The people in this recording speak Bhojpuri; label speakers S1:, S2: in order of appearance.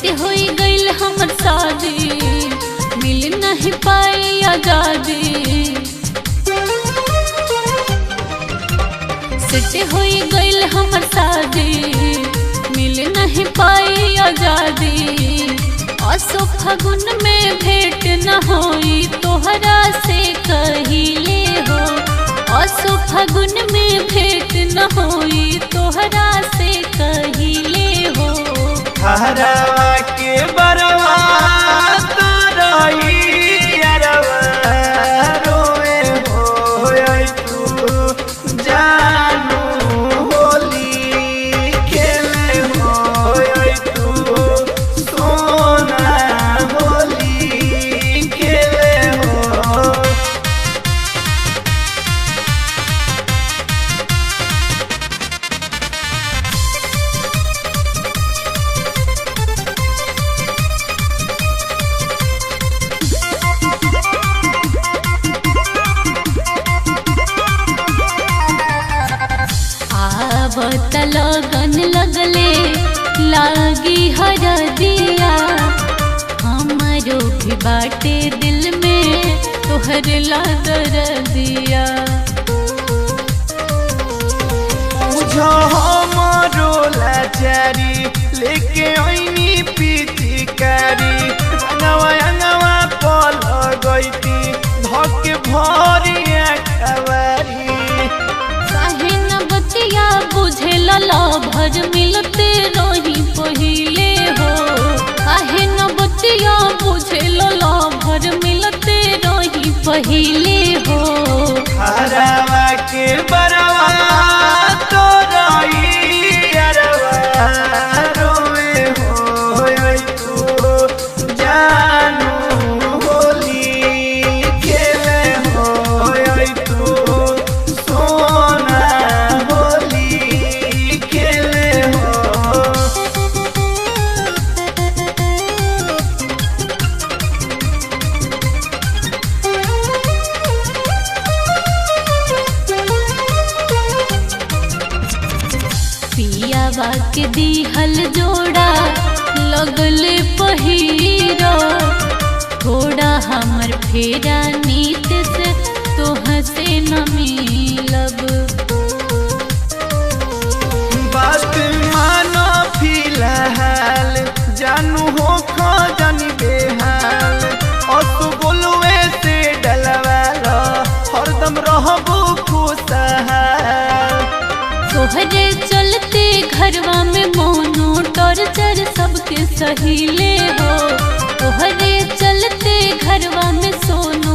S1: सेट होई गइल हमर शादी, मिल नहीं पाई आजादी। सेट होई गइल हमर शादी, मिल नहीं पाई आजादी। असो फागुन में भेंट न होई तोहरा से कहिले हो। असो फागुन में भेंट न होई तोहरा से कहिले हो।
S2: हरवा के बरवा तोरई अरवा रोए होय तू जानू होली खेले होय तू सोना होली खेले हो।
S1: आवत लगन लगले लागी हरदिया। हमारो भी बाटे दिल में तोहर लादर दिया।
S2: मुझो हमारो लाचारी लेके आईनी पिचकारी। रंगवा रंगवा पल गईती धके भरिया कवारी।
S1: काहे न बचिया बुझे ला भर मिलते रही पहिले हो। काहे न बचिया बुझे ला भर मिलते रही पहिले हो।
S2: हरवा के बरवा तोरई अरवा रोए होय तू जानू होली खेले होय तू सोना होली खेले हो।
S1: पियावा के दिहल जोड़ा लगले पहिरो। थोड़ा हमर फेरा नीत से तोह से न मिलब।
S2: बात मानो फिलहाल जानू हो खो जानी बेहाल। और तू बोलवे से डलवालो हरदम रहबू खुशहाल।
S1: तोहरे चलते घरवा में मोनो टॉर्चर सबके सहीले हो। तोहरे चलते घरवा में सोनो